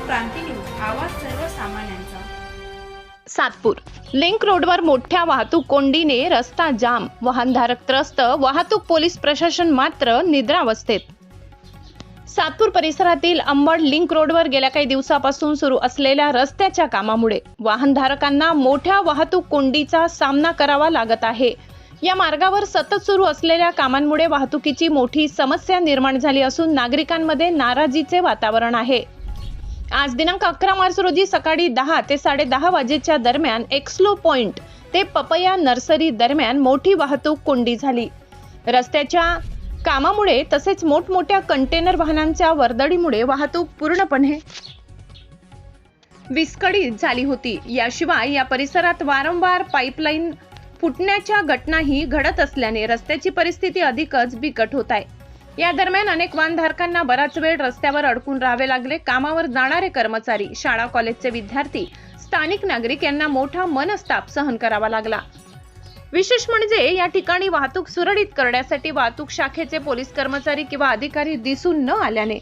क्रांती news, आवाज सर्वसामान्यांचा। Satpur link रोडवर मोठ्या वाहतूक कोंडीने रस्ता जाम, वाहनधारक त्रस्त, वाहतूक पोलीस प्रशासन मात्र निद्रावस्थेत। सातपूर परिसरातील अंबड लिंक रोडवर गेल्या काही दिवसापासून सुरू असलेल्या रस्त्याच्या कामामुळे वाहनधारकांना मोठ्या वाहतूक कोंडीचा सामना करावा लागत आहे। या मार्गावर सतत सुरू असलेल्या कामांमुळे वाहतुकीची मोठी समस्या निर्माण झाली असून नागरिकांमध्ये नाराजीचे वातावरण आहे। आज दिनांक 11 मार्च रोजी सकाळी 10 ते 10:30 वाजेच्या दरम्यान एक्सलो पॉइंट ते पपया नर्सरी दरम्यान मोठी वाहतूक कोंडी झाली। रस्त्याच्या कामामुळे तसेच मोठमोठ्या कंटेनर वाहनांच्या वर्दळीमुळे वाहतूक पूर्णपणे विस्कळीत झाली होती। याशिवाय या परिसरात वारंवार पाईपलाईन फुटण्याच्या घटनाही घडत असल्याने रस्त्याची परिस्थिती अधिकच बिकट होत आहे। या दरम्यान अनेक वाहनधारकांना बराच वेळ रस्त्यावर अडकून राहावे लागले। कामावर जाणारे कर्मचारी, शाळा कॉलेजचे विद्यार्थी, स्थानिक नागरिक यांना मोठा मनस्ताप सहन करावा लागला। विशेष म्हणजे या ठिकाणी वाहतूक सुरळीत करण्यासाठी वाहतूक शाखेचे पोलीस कर्मचारी किंवा अधिकारी दिसून न आल्याने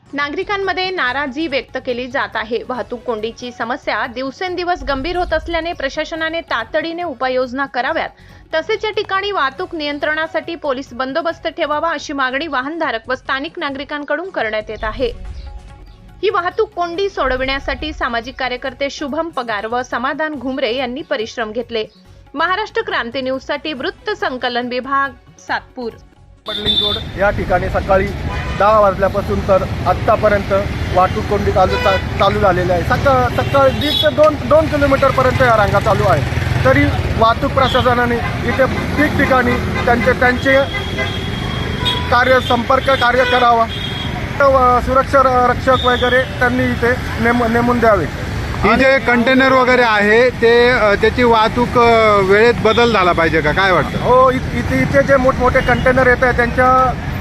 नागरिकांमध्ये नाराजी व्यक्त केली जात आहे। वाहतूक कोंडीची समस्या दिवसेंदिवस गंभीर होत असल्याने प्रशासनाने तातडीने उपाययोजना कराव्यात, तसेच या ठिकाणी वाहतूक नियंत्रणासाठी पोलीस बंदोबस्त ठेवावा अशी मागणी वाहनधारक व स्थानिक नागरिकांकडून करण्यात येत आहे। ही वाहतूक कोंडी सोडविण्यासाठी सामाजिक कार्यकर्ते शुभम पगार व समाधान घुमरे यांनी परिश्रम घेतले। महाराष्ट्र क्रांती न्यूज साठी वृत्त संकलन विभाग, सातपूर। लिंक रोड या ठिकाणी सकाळी 10 वाजल्यापासून तर आत्तापर्यंत वाहतूक कोंडी चालू झालेली आहे। सकाळी 1.5 ते 2 किलोमीटरपर्यंत या रांगा चालू आहे। तरी वाहतूक प्रशासनाने इथे ठिकठिकाणी त्यांचे संपर्क कार्य करावा, सुरक्षा रक्षक वगैरे त्यांनी इथे नेमून द्यावे। ही जे कंटेनर वगैरे आहे त्याची वाहतूक वेळेत बदल झाला पाहिजे का, काय वाटतं? हो, इथे जे मोठमोठे कंटेनर येत आहे त्यांच्या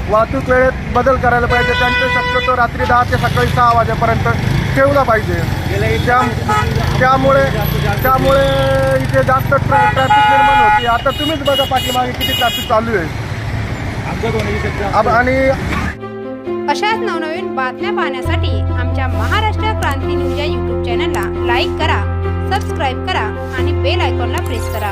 वाहतूक वेळेत बदल करायला पाहिजे। त्यांचे शक्यतो रात्री 10 ते सकाळी 6 वाजेपर्यंत ठेवला पाहिजे। त्यामुळे इथे जास्त ट्रॅफिक निर्माण होते। आता तुम्हीच बघा पाठीमागे किती ट्रॅफिक चालू आहे। आणि अशाच नवनवीन बातम्या पाहण्यासाठी आमच्या महाराष्ट्र क्रांती न्यूज या YouTube चॅनलला लाईक करा, सबस्क्राईब करा आणि बेल आयकॉनला प्रेस करा।